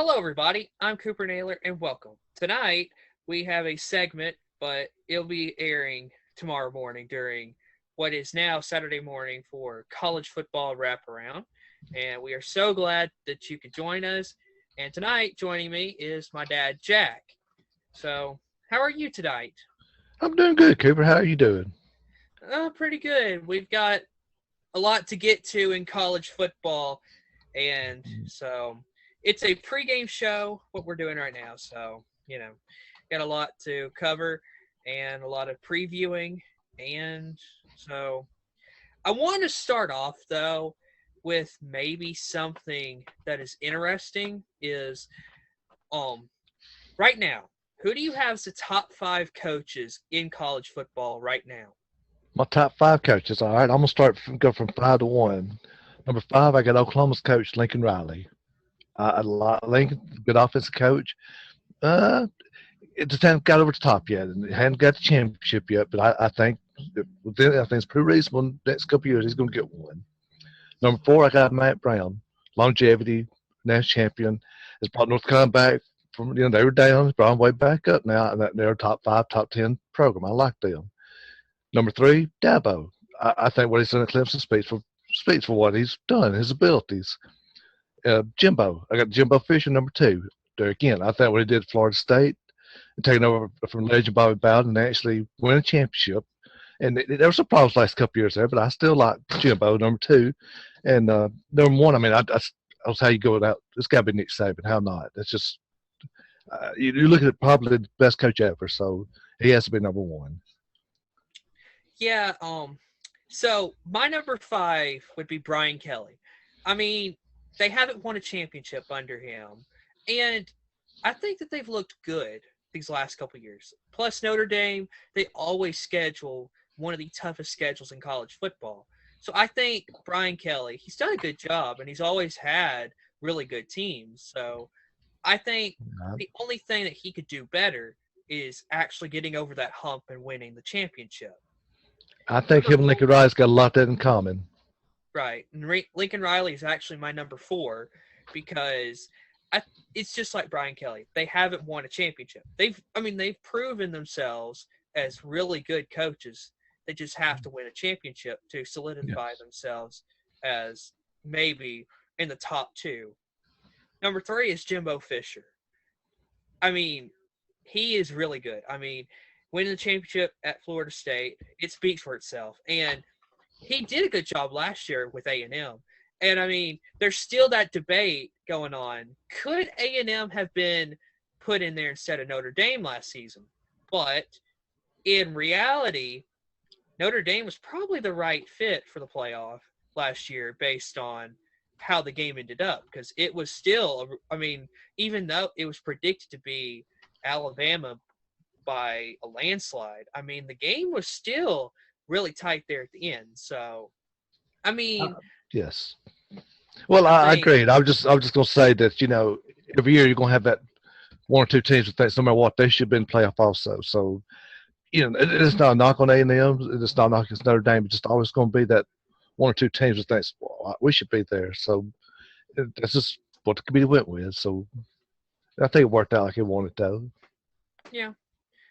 Hello, everybody. I'm Cooper Naylor, and welcome. Tonight, we have a segment, but it'll be airing tomorrow morning during what is now Saturday morning for college football wraparound. And we are so glad that you could join us. And tonight, joining me is my dad, Jack. So, how are you tonight? I'm doing good, Cooper. How are you doing? Pretty good. We've got a lot to get to in college football, and so it's a pregame show. What we're doing right now, so got a lot to cover and a lot of previewing, and so I want to start off though with maybe something that is interesting. Is um right now, who do you have as the top five coaches in college football right now? My top five coaches. All right, I'm gonna go from five to one. Number five, I got Oklahoma's coach Lincoln Riley. I like Lincoln, good offensive coach. Uh, it just hasn't got over the top yet, and it hasn't got the championship yet. But I think it's pretty reasonable. In the next couple of years, he's going to get one. Number four, I got Matt Brown, longevity, national champion. Has brought North Carolina back from they were down, has brought them way back up now, and they're a top five, top 10 program. I like them. Number three, Dabo. I think what he's done at Clemson speaks for what he's done, his abilities. Jimbo. I got Jimbo Fisher, number two. There again, I think what he did at Florida State, and taking over from legend Bobby Bowden and actually win a championship. And there were some problems last couple years there, but I still like Jimbo, number two. And number one, I mean, I don't how you go without. It's got to be Nick Saban. How not? That's just you look at it, probably the best coach ever. So he has to be number one. Yeah, so my number five would be Brian Kelly. I mean, they haven't won a championship under him, and I think that they've looked good these last couple years. Plus, Notre Dame, they always schedule one of the toughest schedules in college football. So I think Brian Kelly, he's done a good job, and he's always had really good teams. So I think the only thing that he could do better is actually getting over that hump and winning the championship. I think Number him and four, Lincoln Riley's got a lot that in common. right. And Lincoln Riley is actually my number four because I, it's just like Brian Kelly. They haven't won a championship. They've proven themselves as really good coaches. They just have to win a championship to solidify Yes. themselves as maybe in the top two. Number three is Jimbo Fisher. I mean, he is really good. I mean, winning the championship at Florida State, it speaks for itself. And he did a good job last year with A&M. And I mean, there's still that debate going on. Could A&M have been put in there instead of Notre Dame last season? But in reality, Notre Dame was probably the right fit for the playoff last year based on how the game ended up because it was still, I mean, even though it was predicted to be Alabama by a landslide, I mean, the game was still really tight there at the end. So, I mean, Yes. Well, I I think, agreed. I was just gonna say that every year you're gonna have that one or two teams that think no matter what they should be in playoff also. So it's not a knock on A&M. It's not a knock against Notre Dame. It's just always going to be that one or two teams that thinks well, we should be there. So that's just what the committee went with. So I think it worked out like it wanted to. yeah.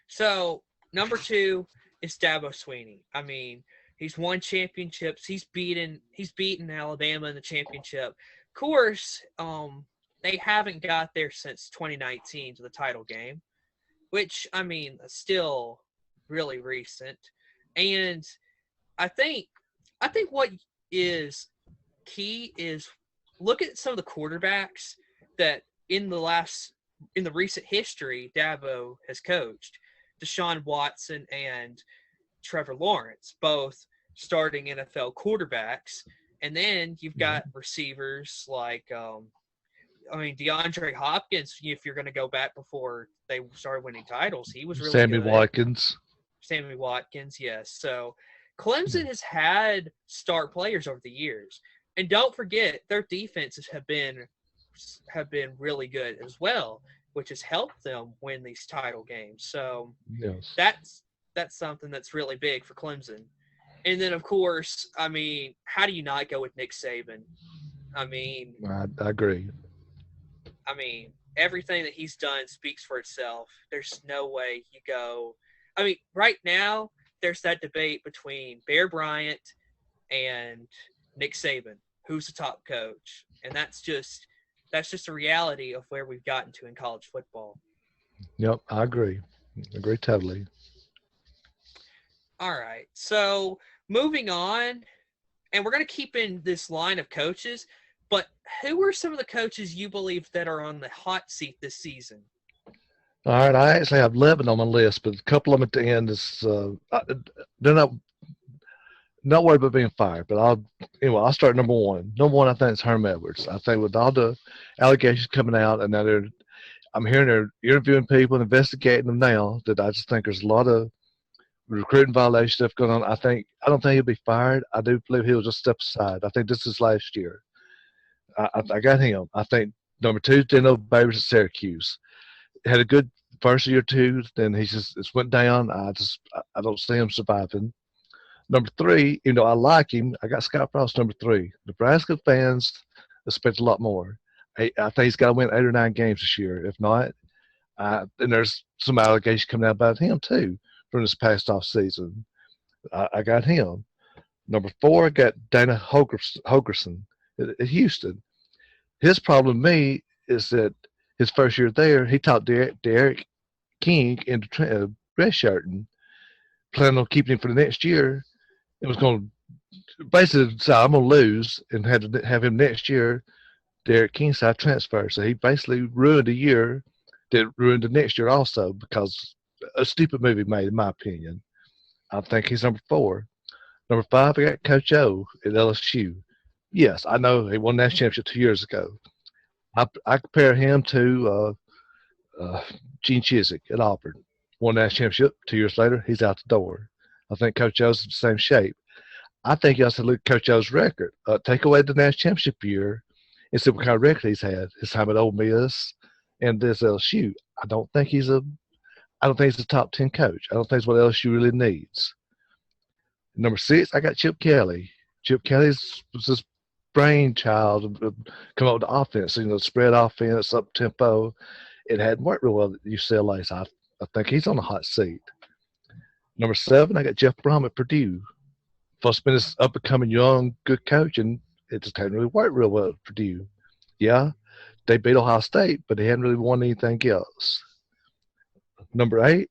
So, number two is Dabo Sweeney. I mean, he's won championships. He's beaten Alabama in the championship. Of course, they haven't got there since 2019 to the title game, which I mean, still really recent. And I think I think what is key is look at some of the quarterbacks that in the recent history Dabo has coached. Deshaun Watson and Trevor Lawrence, both starting NFL quarterbacks. And then you've got receivers like DeAndre Hopkins, if you're going to go back before they started winning titles, he was really Sammy good. Watkins. Sammy Watkins, yes. So Clemson has had star players over the years. And don't forget, their defenses have been really good as well, which has helped them win these title games. So Yes, that's something that's really big for Clemson. And then of course, I mean, how do you not go with Nick Saban? I mean, I agree. I mean, everything that he's done speaks for itself. There's no way you go. I mean, right now there's that debate between Bear Bryant and Nick Saban, who's the top coach, and that's just a reality of where we've gotten to in college football. Yep, I agree. Agree totally. All right, so moving on, and we're going to keep in this line of coaches, but who are some of the coaches you believe that are on the hot seat this season? All right, I actually have 11 on my list, but a couple of them at the end is they're not worried about being fired. But I'll start number one. Number one, I think is Herm Edwards. I think with all the allegations coming out, and now I'm hearing they're interviewing people and investigating them now. That I just think there's a lot of recruiting violation stuff going on. I don't think he'll be fired. I do believe he'll just step aside. I think this is last year. I got him. I think number two is Dino Babers at Syracuse. Had a good first year or two, then he just went down. I don't see him surviving. Number three, I like him. I got Scott Frost number three. Nebraska fans expect a lot more. I think he's got to win 8 or 9 games this year. If not, and there's some allegations coming out about him too from this past off season. I got him. Number four, I got Dana Holgerson at Houston. His problem with me is that his first year there, he taught Derek King into redshirting, planning on keeping him for the next year. It was going to basically say, I'm going to lose and have him next year, Derek King side transfer. So he basically ruined a year that ruined the next year also because a stupid move he made, in my opinion. I think he's number four. Number five, I got Coach O at LSU. Yes, I know he won that championship 2 years ago. I compare him to Gene Chizik at Auburn. Won that championship 2 years later. He's out the door. I think Coach O's in the same shape. I think you have to look at Coach O's record. Take away the national championship year and see what kind of record he's had. His time at Ole Miss and this LSU. I don't think he's a top 10 coach. I don't think it's what LSU really needs. Number six, I got Chip Kelly. Chip Kelly's was his brainchild of come up with the offense. Spread offense, up tempo. It hadn't worked real well at UCLA, so I think he's on the hot seat. Number seven, I got Jeff Brom at Purdue. First been this up and coming young, good coach, and it just hadn't really worked real well at Purdue. Yeah, they beat Ohio State, but they hadn't really won anything else. Number eight,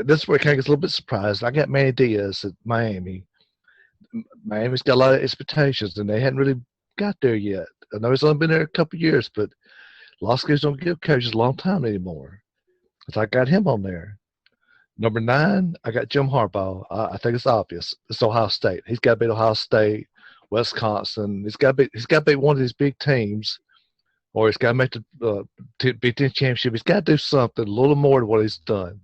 this is where it kind of gets a little bit surprised. I got Manny Diaz at Miami. Miami's got a lot of expectations, and they hadn't really got there yet. I know he's only been there a couple of years, but law schools don't give coaches a long time anymore. So I got him on there. Number nine, I got Jim Harbaugh. I think it's obvious. It's Ohio State. He's got to beat Ohio State, Wisconsin. He's got to beat one of these big teams, or he's got to make the Big Ten championship. He's got to do something a little more than what he's done.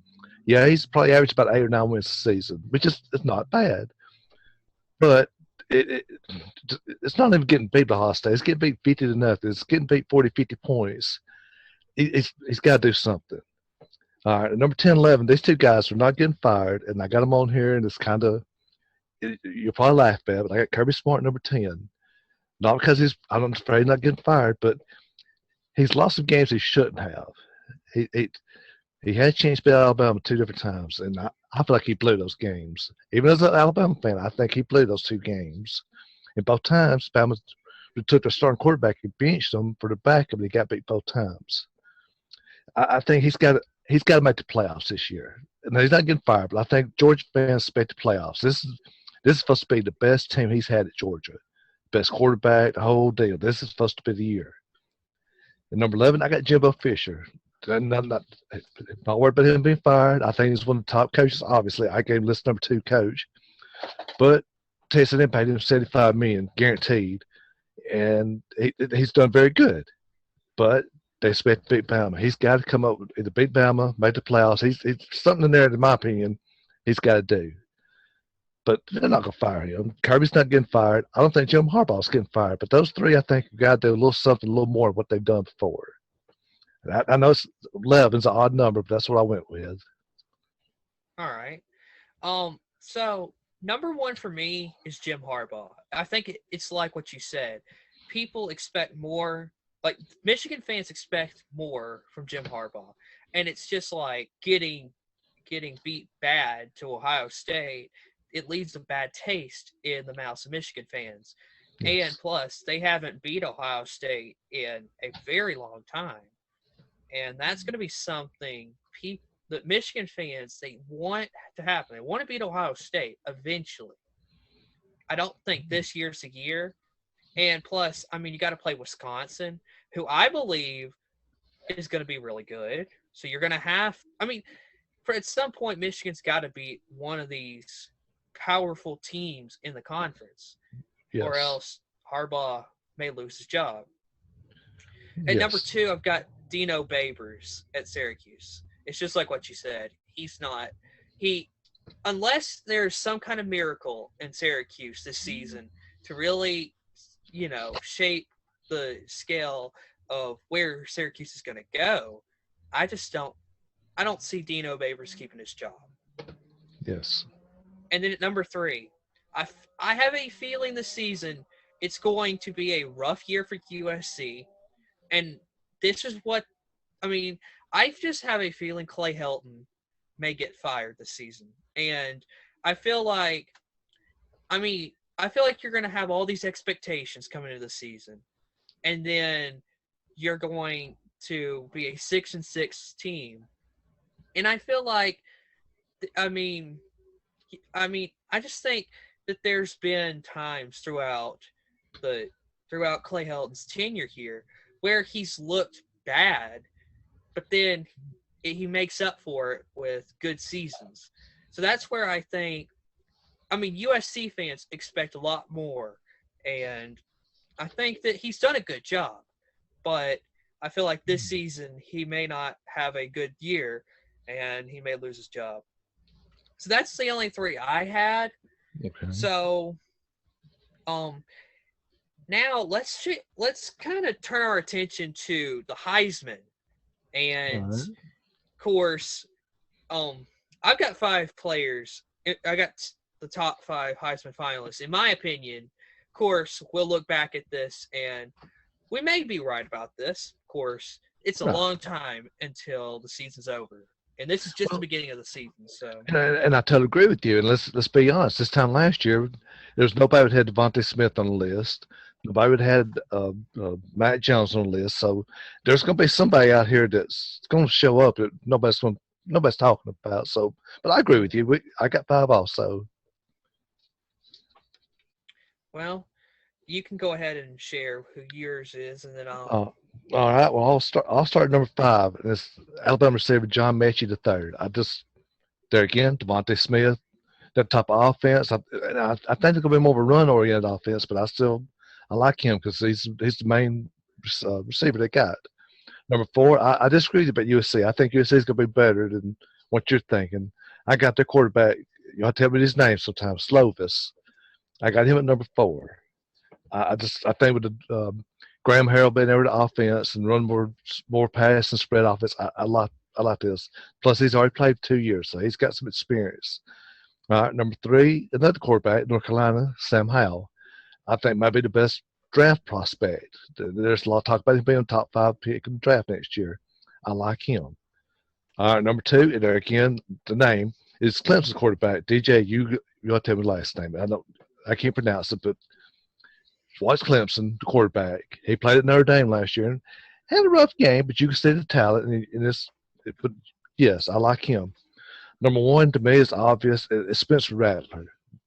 Yeah, he's probably averaged about 8 or 9 wins a season, which is it's not bad. But it's not even getting beat by Ohio State. It's getting beat 50 to nothing. It's getting beat 40, 50 points. He's got to do something. All right, number 10, 11, these two guys are not getting fired, and I got them on here, and it's kind of – you'll probably laugh at it, but I got Kirby Smart number 10. Not because I'm afraid he's not getting fired, but he's lost some games he shouldn't have. He had a chance to beat Alabama 2 different times, and I feel like he blew those games. Even as an Alabama fan, I think he blew those 2 games. And both times, Alabama took their starting quarterback and benched him for the backup, and he got beat both times. I think he's got to make the playoffs this year. And he's not getting fired, but I think Georgia fans expect the playoffs. This is supposed to be the best team he's had at Georgia. Best quarterback, the whole deal. This is supposed to be the year. And number 11, I got Jimbo Fisher. Not worried about him being fired. I think he's one of the top coaches. Obviously, I gave him list number 2 coach. But Texas A&M paid him $75 million guaranteed, and he's done very good. But they expect to beat Bama. He's got to come up with either beat Bama, make the playoffs. He's something in there, in my opinion, he's got to do. But they're not going to fire him. Kirby's not getting fired. I don't think Jim Harbaugh's getting fired. But those 3, I think, have got to do a little something, a little more of what they've done before. I know 11's an odd number, but that's what I went with. All right. So number 1 for me is Jim Harbaugh. I think it's like what you said. People expect more like Michigan fans expect more from Jim Harbaugh, and it's just like getting beat bad to Ohio State. It leaves a bad taste in the mouths of Michigan fans, and Yes. plus they haven't beat Ohio State in a very long time, and that's going to be something people that Michigan fans they want to happen. They want to beat Ohio State eventually. I don't think this year's the year. And plus, I mean, you got to play Wisconsin, who I believe is going to be really good. So you're going to have, I mean, for at some point, Michigan's got to beat one of these powerful teams in the conference, or Yes. else Harbaugh may lose his job. At number Yes. 2, I've got Dino Babers at Syracuse. It's just like what you said. He's not, he, unless there's some kind of miracle in Syracuse this season to really, shape the scale of where Syracuse is going to go, I just don't see Dino Babers keeping his job. Yes. And then at number 3, I have a feeling this season it's going to be a rough year for USC. And this is what, I mean, I just have a feeling Clay Helton may get fired this season. And I feel like you're going to have all these expectations coming into the season. And then you're going to be a 6-6 team. And I feel like, I just think that there's been times throughout Clay Helton's tenure here where he's looked bad, but then he makes up for it with good seasons. So that's where I think, USC fans expect a lot more, and I think that he's done a good job, but I feel like this season he may not have a good year, and he may lose his job. So that's the only 3 I had. Okay. So, now let's kind of turn our attention to the Heisman, and All right. of course, I've got 5 players. I got the top 5 Heisman finalists. In my opinion, of course, we'll look back at this and we may be right about this. Of course, it's a Right. long time until the season's over. And this is just the Well, beginning of the season. So, and I totally agree with you. And let's be honest. This time last year, there's nobody that had Devontae Smith on the list. Nobody would had Matt Jones on the list. So there's going to be somebody out here that's going to show up that nobody's talking about. So, but I agree with you. I got 5 also. well, you can go ahead and share who yours is, and then I'll. Uh, all right. Well, I'll start at number 5. And it's Alabama receiver John Metchi the third. There again, Devontae Smith, that type of offense. I think it's gonna be more of a run-oriented offense, but I like him because he's the main receiver they got. Number 4, I disagree about USC. I think USC is gonna be better than what you're thinking. I got their quarterback. Y'all tell me his name sometimes. Slovis. I got him at number 4. I think with the Graham Harrell being there with the offense and run more pass and spread offense, I like this. Plus, he's already played 2 years, so he's got some experience. All right, number 3, another quarterback, North Carolina, Sam Howell. I think might be the best draft prospect. There's a lot of talk about him being a top 5 pick in the draft next year. I like him. All right, number 2, and there again, the name is Clemson quarterback, DJ. You got to tell me the last name. I can't pronounce it, but watch Clemson, the quarterback. He played at Notre Dame last year and had a rough game, but you can see the talent. But yes, I like him. Number 1 to me is obvious. It's Spencer Rattler.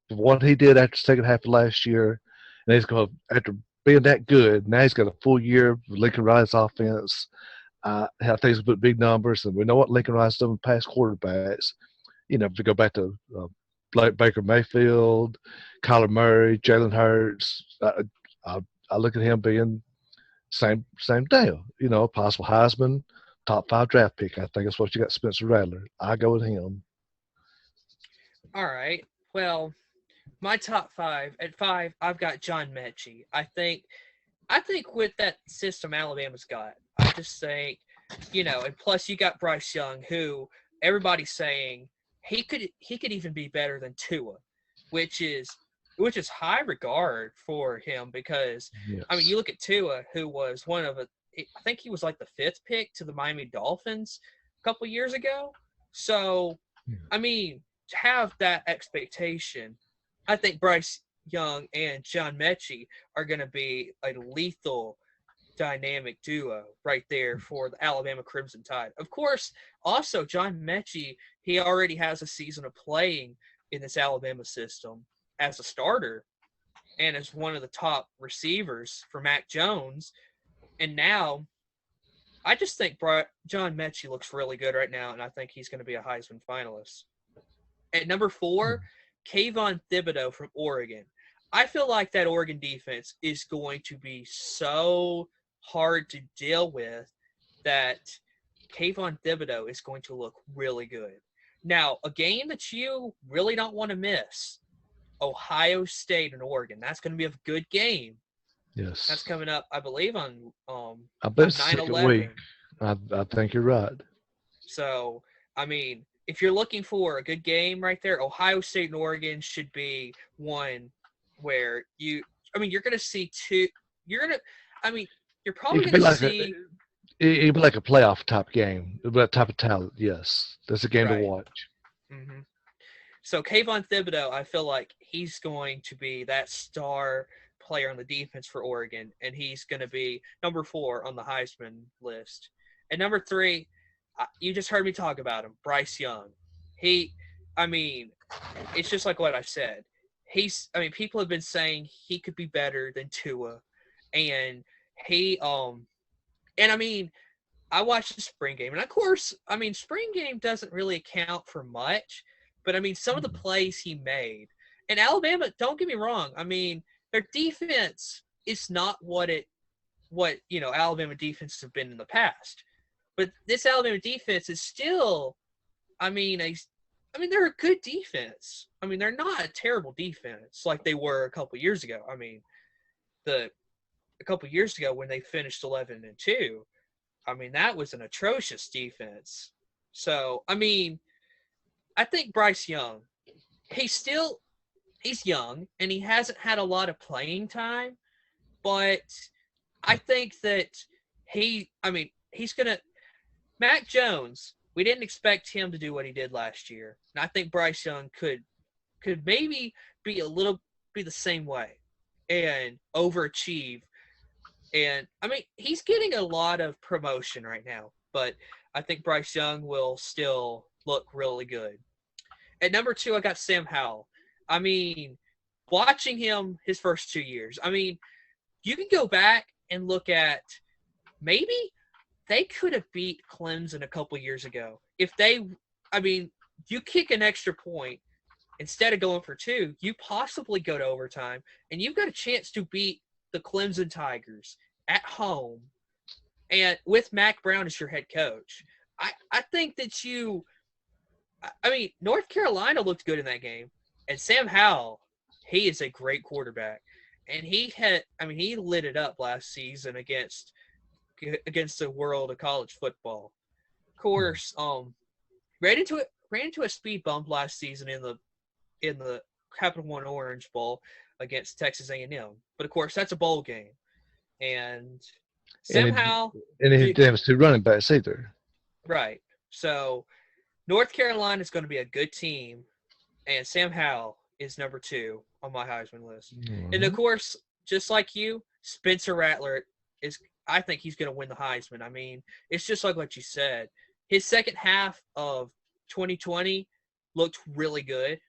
What he did after the second half of last year, and he's going to, after being that good, now he's got a full year of Lincoln Riley's offense. I think he's going to put big numbers, and we know what Lincoln Riley's done with past quarterbacks. If we go back to Baker Mayfield, Kyler Murray, Jalen Hurts, I look at him being same deal. Possible Heisman, top 5 draft pick. I think that's what you got, Spencer Rattler. I go with him. All right. Well, my top 5 at 5, I've got John Metchi. I think with that system Alabama's got, I just think, and plus you got Bryce Young, who everybody's saying he could even be better than Tua, which is high regard for him because Yes. you look at Tua, who was I think he was like the 5th pick to the Miami Dolphins a couple years ago. So, I mean, to have that expectation, I think Bryce Young and John Metchi are going to be a lethal dynamic duo right there for the Alabama Crimson Tide. Of course, also John Metchi, he already has a season of playing in this Alabama system as a starter and as one of the top receivers for Mac Jones. And now, I just think John Metchi looks really good right now, and I think he's going to be a Heisman finalist. At number 4, Kayvon Thibodeau from Oregon. I feel like that Oregon defense is going to be so hard to deal with that Kayvon Thibodeau is going to look really good. Now, a game that you really don't want to miss, Ohio State and Oregon. That's going to be a good game. Yes. That's coming up, I believe, on I bet it's 9/11. week. I think you're right. So, I mean, if you're looking for a good game right there, Ohio State and Oregon should be one where you're going to see two. You're probably going to see. It'd be like a playoff type game, that type of talent. Yes, that's a game to watch. Mm-hmm. So Kayvon Thibodeau, I feel like he's going to be that star player on the defense for Oregon, and he's going to be number 4 on the Heisman list. And number 3, you just heard me talk about him, Bryce Young. It's just like what I said. People have been saying he could be better than Tua, and I watched the spring game, and of course, spring game doesn't really account for much, but some of the plays he made, and Alabama, don't get me wrong, their defense is not what Alabama defenses have been in the past. But this Alabama defense is still, they're a good defense. They're not a terrible defense like they were a couple years ago. A couple years ago when they finished 11-2, that was an atrocious defense. So, I think Bryce Young, he's young and he hasn't had a lot of playing time, but I think that he's going to – Mac Jones, we didn't expect him to do what he did last year. And I think Bryce Young could maybe be the same way and overachieve. And, he's getting a lot of promotion right now, but I think Bryce Young will still look really good. At number 2, I got Sam Howell. Watching him his first 2 years, you can go back and look at maybe they could have beat Clemson a couple years ago. If you kick an extra point, instead of going for 2, you possibly go to overtime, and you've got a chance to beat the Clemson Tigers at home, and with Mac Brown as your head coach. I think that North Carolina looked good in that game, and Sam Howell, he is a great quarterback, and he lit it up last season against the world of college football. Of course, ran into a speed bump last season in the Capital One Orange Bowl against Texas A&M, but of course that's a bowl game, and somehow and he didn't have 2 running backs either. Right. So North Carolina is going to be a good team, and Sam Howell is number 2 on my Heisman list. Mm-hmm. And of course, just like you, Spencer Rattler I think he's going to win the Heisman. It's just like what you said. His second half of 2020 looked really good,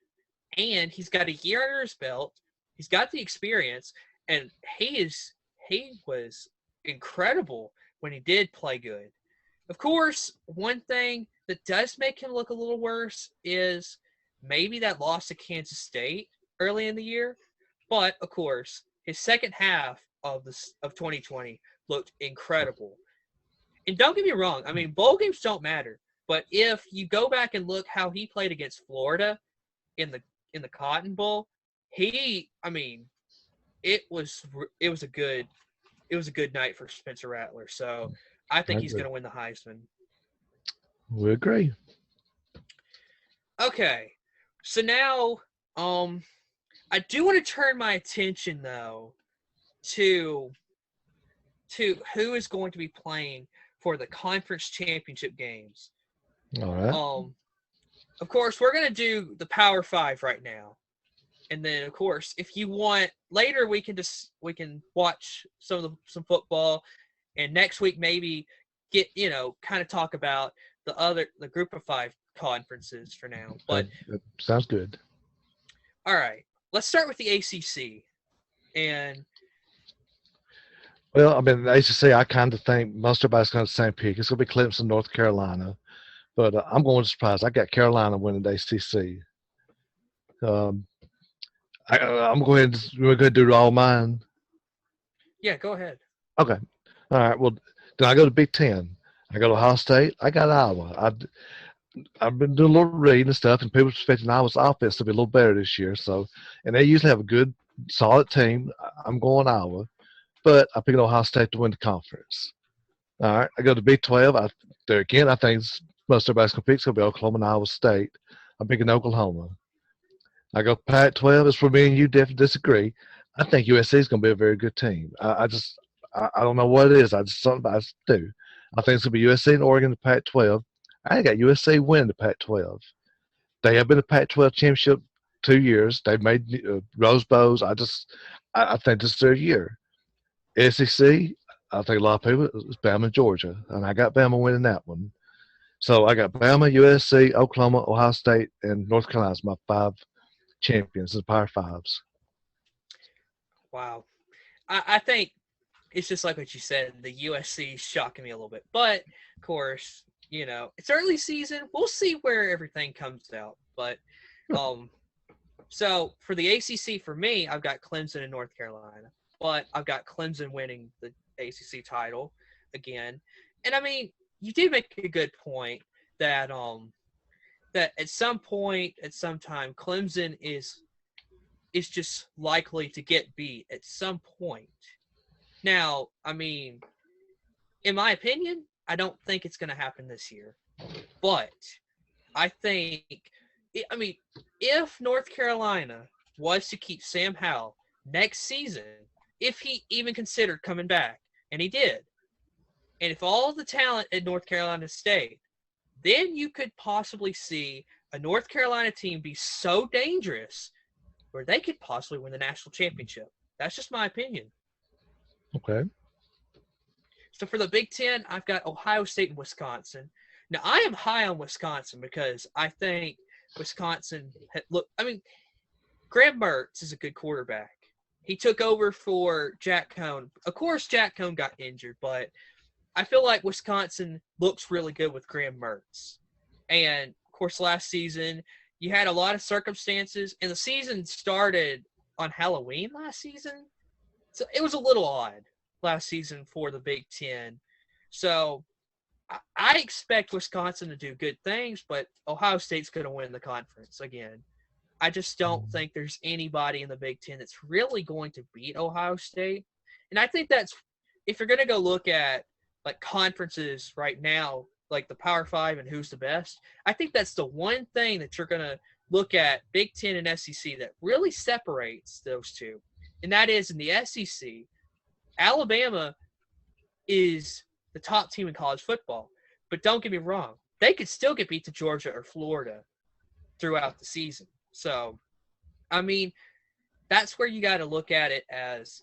and he's got a year under his belt. He's got the experience, and he was incredible when he did play good. Of course, one thing that does make him look a little worse is maybe that loss to Kansas State early in the year. But, of course, his second half of 2020 looked incredible. And don't get me wrong, bowl games don't matter. But if you go back and look how he played against Florida in the Cotton Bowl, it was a good night for Spencer Rattler. So I think he's going to win the Heisman. We agree. Okay, so now I do want to turn my attention though to to who is going to be playing for the conference championship games. All right. Of course, we're going to do the Power 5 right now. And then, of course, if you want later, we can watch some football, and next week maybe get kind of talk about the Group of 5 conferences for now. But that sounds good. All right, let's start with the ACC. And well, I mean, the ACC, I kind of think most everybody's going to the same pick. It's going to be Clemson, North Carolina, but I'm going to surprise. I got Carolina winning the ACC. I'm going to we're going to do all mine. Yeah, go ahead. Okay. All right. Well, then I go to Big Ten. I go to Ohio State. I got Iowa. I've been doing a little reading and stuff, and people expecting Iowa's offense to be a little better this year. So, and they usually have a good, solid team. I'm going Iowa, but I pick Ohio State to win the conference. All right. I go to Big 12. There again, I think most everybody's going to pick. It's going to be Oklahoma and Iowa State. I'm picking Oklahoma. I go Pac-12. It's where me and you definitely disagree. I think USC is going to be a very good team. I don't know what it is. I just do. I think it's going to be USC and Oregon in the Pac-12. I got USC win the Pac-12. They have been a Pac-12 championship 2 years. They've made Rose Bowls. I think this is their year. SEC, I think a lot of people, it's Bama and Georgia, and I got Bama winning that one. So I got Bama, USC, Oklahoma, Ohio State, and North Carolina as my 5 champions, the Power 5s. Wow. I think it's just like what you said. The USC is shocking me a little bit. But, of course, it's early season. We'll see where everything comes out. But so for the ACC, for me, I've got Clemson and North Carolina. But I've got Clemson winning the ACC title again. And, I mean, you did make a good point that that at some point, at some time, Clemson is just likely to get beat at some point. Now, I mean, in my opinion, I don't think it's going to happen this year. But I think, if North Carolina was to keep Sam Howell next season, if he even considered coming back, and he did, and if all the talent at North Carolina stayed, then you could possibly see a North Carolina team be so dangerous where they could possibly win the national championship. That's just my opinion. Okay. So for the Big Ten, I've got Ohio State and Wisconsin. Now, I am high on Wisconsin because I think Wisconsin Graham Mertz is a good quarterback. He took over for Jack Cohn. Of course, Jack Cohn got injured, but I feel like Wisconsin looks really good with Graham Mertz. And, of course, last season, you had a lot of circumstances, and the season started on Halloween last season. So it was a little odd last season for the Big Ten. So I expect Wisconsin to do good things, but Ohio State's going to win the conference again. I just don't think there's anybody in the Big Ten that's really going to beat Ohio State. And I think that's – if you're going to go look at, like, conferences right now, like the Power 5 and who's the best, I think that's the one thing that you're going to look at Big Ten and SEC that really separates those two. And that is in the SEC, Alabama is the top team in college football. But don't get me wrong, they could still get beat to Georgia or Florida throughout the season. So, I mean, that's where you got to look at it as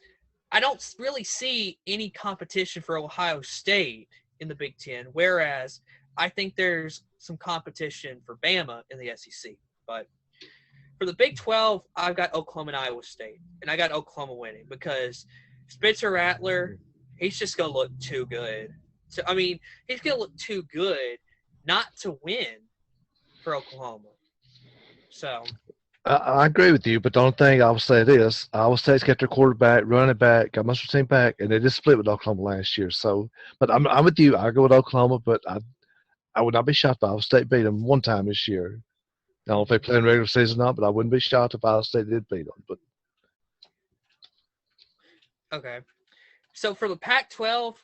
I don't really see any competition for Ohio State in the Big Ten, whereas I think there's some competition for Bama in the SEC. But for the Big 12, I've got Oklahoma and Iowa State, and I got Oklahoma winning because Spencer Rattler, he's just going to look too good. So, I mean, he's going to look too good not to win for Oklahoma. So I agree with you, but the only thing I will say is Iowa State's got their quarterback, running back, got most of the team back, and they just split with Oklahoma last year. So, but I'm with you. I go with Oklahoma, but I would not be shocked if Iowa State beat them one time this year. I don't know if they play in regular season or not, but I wouldn't be shocked if Iowa State did beat them. But okay, so for the Pac-12,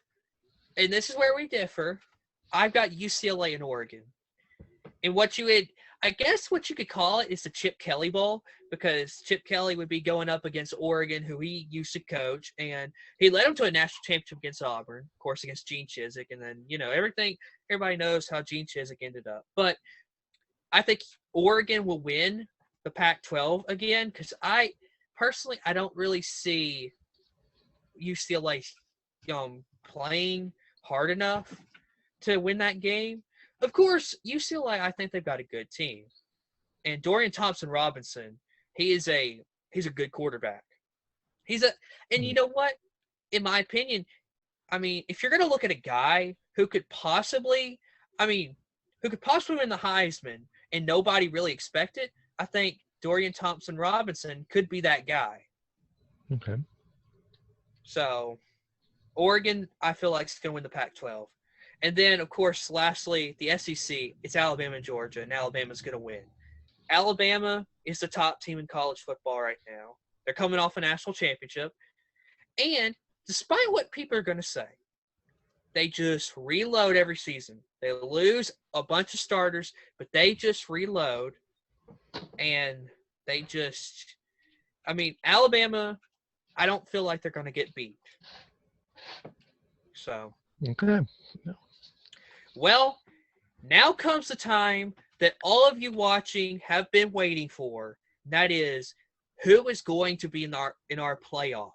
and this is where we differ, I've got UCLA and Oregon. And what you had, I guess what you could call it is the Chip Kelly Bowl, because Chip Kelly would be going up against Oregon, who he used to coach, and he led them to a national championship against Auburn, of course, against Gene Chizik, and then, everybody knows how Gene Chizik ended up. But I think Oregon will win the Pac-12 again, because I don't really see UCLA playing hard enough to win that game. Of course, UCLA, I think they've got a good team. And Dorian Thompson-Robinson, he's a good quarterback. And you know what? In my opinion, I mean, if you're going to look at a guy who could possibly win the Heisman and nobody really expect it, I think Dorian Thompson-Robinson could be that guy. Okay. So, Oregon, I feel like, is going to win the Pac-12. And then, of course, lastly, the SEC, it's Alabama and Georgia, and Alabama's going to win. Alabama is the top team in college football right now. They're coming off a national championship. And despite what people are going to say, they just reload every season. They lose a bunch of starters, but they just reload. And they just – Alabama, I don't feel like they're going to get beat. So. Okay. Well, now comes the time that all of you watching have been waiting for. That is, who is going to be in our playoff?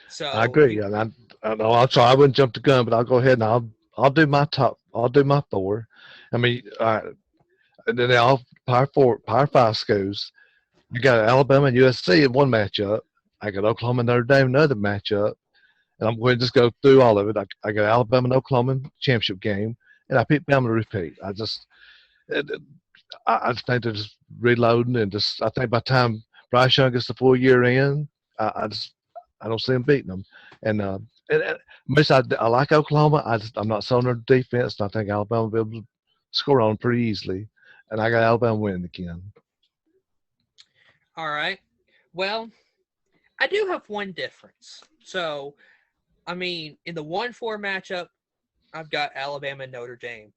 So I agree. I'm sorry, I wouldn't jump the gun, but I'll go ahead and I'll do my top. I'll do my four. And then all Power 5 schools. You got Alabama and USC in one matchup. I got Oklahoma and Notre Dame another matchup. And I'm going to just go through all of it. I got Alabama and Oklahoma championship game, and I picked Bama to repeat. I just think they're just reloading, and I think by the time Bryce Young gets the full year in, I don't see them beating them. And I like Oklahoma. I'm not sold on their defense, and I think Alabama will be able to score on them pretty easily. And I got Alabama winning again. All right. Well, I do have one difference. So, in the 1-4 matchup, I've got Alabama and Notre Dame.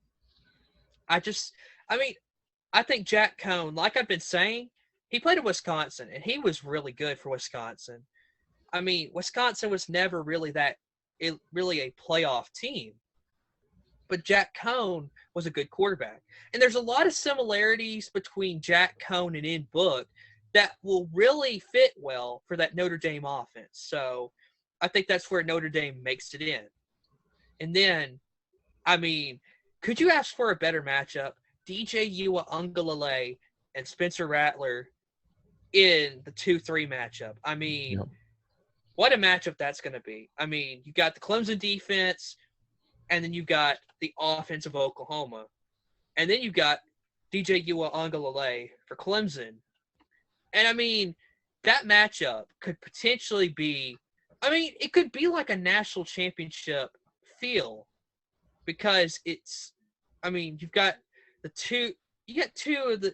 I think Jack Cohn, like I've been saying, he played at Wisconsin, and he was really good for Wisconsin. Wisconsin was never really a playoff team. But Jack Cohn was a good quarterback. And there's a lot of similarities between Jack Cohn and Ian Book that will really fit well for that Notre Dame offense. So I think that's where Notre Dame makes it in. And then, could you ask for a better matchup? DJ Uiagalelei and Spencer Rattler in the 2-3 matchup. Yep. What a matchup that's going to be. You got the Clemson defense, and then you got the offense of Oklahoma. And then you got DJ Uiagalelei for Clemson. And, that matchup could potentially be – it could be like a national championship feel, because it's – you've got two of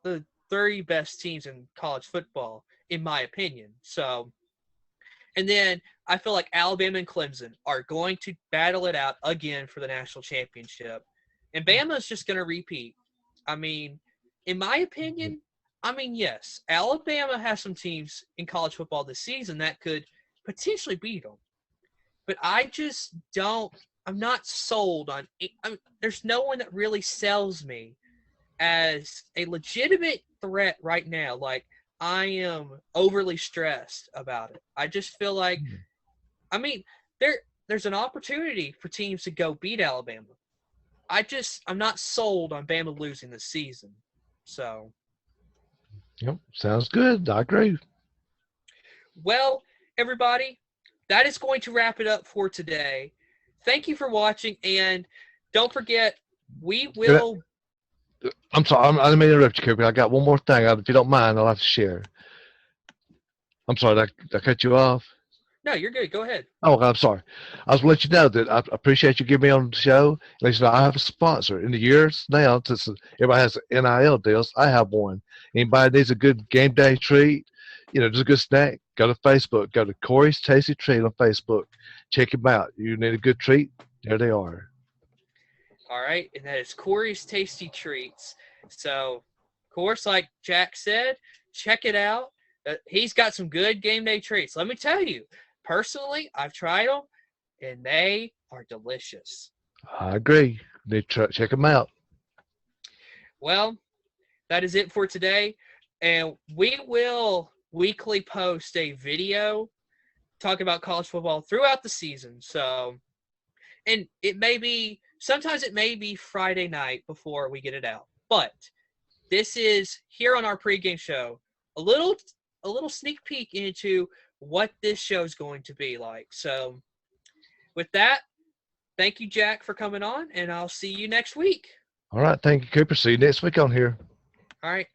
the 30 best teams in college football, in my opinion. So – and then I feel like Alabama and Clemson are going to battle it out again for the national championship. And Bama's just going to repeat. In my opinion, yes, Alabama has some teams in college football this season that could potentially beat them. But I just don't – I'm not sold on – there's no one that really sells me as a legitimate threat right now. Like, I am overly stressed about it. I just feel like, there's an opportunity for teams to go beat Alabama. I'm not sold on Bama losing this season. So. Yep, sounds good. I agree. Well, everybody, that is going to wrap it up for today. Thank you for watching, and don't forget, we will. I'm sorry, I didn't mean to interrupt you, Cooper. I got one more thing. If you don't mind, I'll have to share. I'm sorry, did I cut you off? No, you're good. Go ahead. Oh, I'm sorry. I was going to let you know that I appreciate you giving me on the show. Like I have a sponsor. In the years now, since everybody has NIL deals, I have one. Anybody needs a good game day treat, just a good snack, go to Facebook. Go to Corey's Tasty Treat on Facebook. Check them out. You need a good treat, there they are. All right, and that is Corey's Tasty Treats. So, of course, like Jack said, check it out. He's got some good game day treats. Let me tell you, personally, I've tried them, and they are delicious. I agree. Need to check them out. Well, that is it for today. And we will weekly post a video talking about college football throughout the season. So, and sometimes it may be Friday night before we get it out. But this is here on our pregame show, a little sneak peek into what this show is going to be like. So, with that, thank you, Jack, for coming on, and I'll see you next week. All right. Thank you, Cooper. See you next week on here. All right.